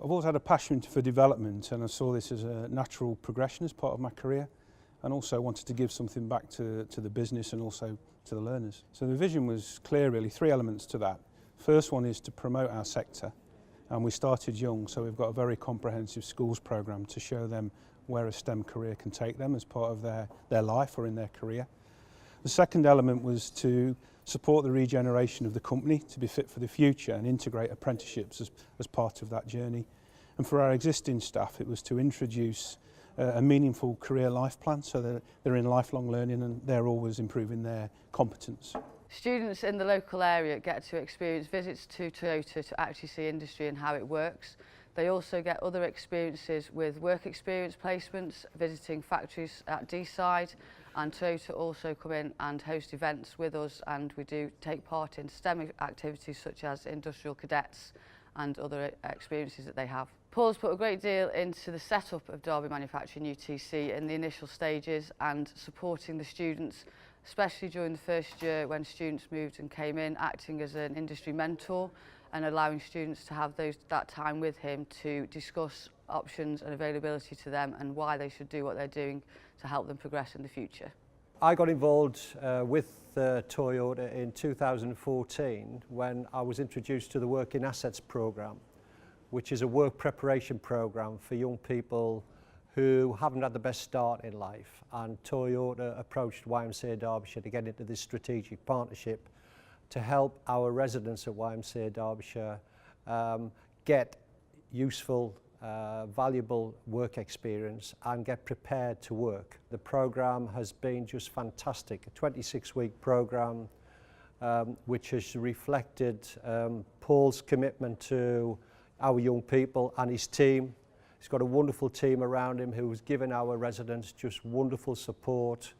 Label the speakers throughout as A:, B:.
A: I've always had a passion for development, and I saw this as a natural progression as part of my career, and also wanted to give something back to the business and also to the learners. So the vision was clear really, three elements to that. First one is to promote our sector, and we started young, so we've got a very comprehensive schools programme to show them where a STEM career can take them as part of their life or in their career. The second element was to support the regeneration of the company to be fit for the future and integrate apprenticeships as part of that journey. And for our existing staff, it was to introduce a meaningful career life plan so that they're in lifelong learning and they're always improving their competence.
B: Students in the local area get to experience visits to Toyota to actually see industry and how it works. They also get other experiences with work experience placements, visiting factories at D-side, and Toyota also come in and host events with us, and we do take part in STEM activities such as industrial cadets and other experiences that they have. Paul's put a great deal into the setup of Derby Manufacturing UTC in the initial stages and supporting the students, especially during the first year when students moved and came in, acting as an industry mentor and allowing students to have that time with him to discuss options and availability to them and why they should do what they're doing to help them progress in the future.
C: I got involved with Toyota in 2014 when I was introduced to the Work in Assets programme, which is a work preparation programme for young people who haven't had the best start in life, and Toyota approached YMCA Derbyshire to get into this strategic partnership to help our residents at YMCA Derbyshire get useful, valuable work experience and get prepared to work. The programme has been just fantastic, a 26-week programme which has reflected Paul's commitment to our young people and his team. He's got a wonderful team around him who's given our residents just wonderful support.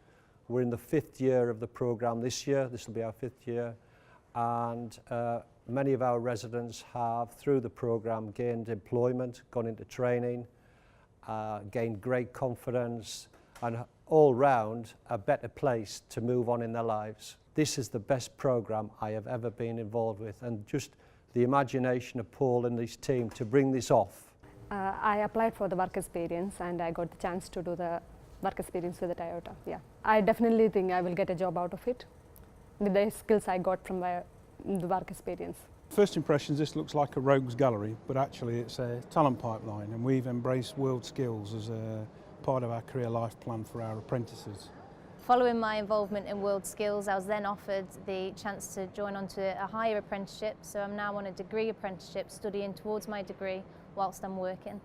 C: We're in the 5th year of the programme this year. This will be our 5th year. And many of our residents have, through the programme, gained employment, gone into training, gained great confidence, and all round a better place to move on in their lives. This is the best programme I have ever been involved with, and just the imagination of Paul and his team to bring this off.
D: I applied for the work experience and I got the chance to do the work experience with the Toyota. Yeah, I definitely think I will get a job out of it with the skills I got from the work experience.
A: First impressions, this looks like a rogues gallery, but actually it's a talent pipeline, and we've embraced world skills as a part of our career life plan for our apprentices.
E: Following my involvement in World Skills, I was then offered the chance to join onto a higher apprenticeship, so I'm now on a degree apprenticeship studying towards my degree whilst I'm working.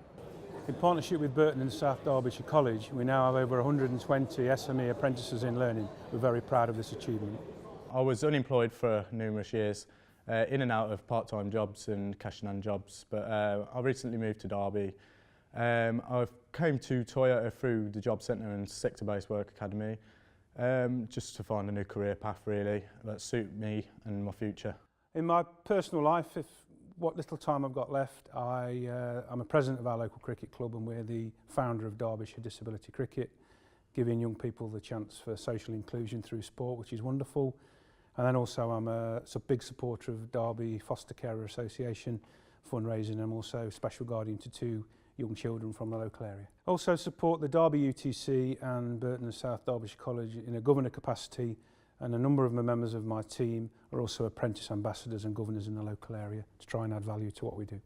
A: In partnership with Burton and South Derbyshire College, we now have over 120 SME apprentices in learning. We're very proud of this achievement.
F: I was unemployed for numerous years, in and out of part-time jobs and cash-in-hand jobs, but I recently moved to Derby. I came to Toyota through the Job Centre and Sector-Based Work Academy, just to find a new career path really that suit me and my future. In my personal life, what little time I've got left, I'm a president of our local cricket club, and we're the founder of Derbyshire Disability Cricket, giving young people the chance for social inclusion through sport, which is wonderful. And then also I'm a big supporter of Derby Foster Carer Association fundraising, and I'm also special guardian to 2 young children from the local area. Also support the Derby UTC and Burton and South Derbyshire College in a governor capacity, and a number of the members of my team are also apprentice ambassadors and governors in the local area to try and add value to what we do.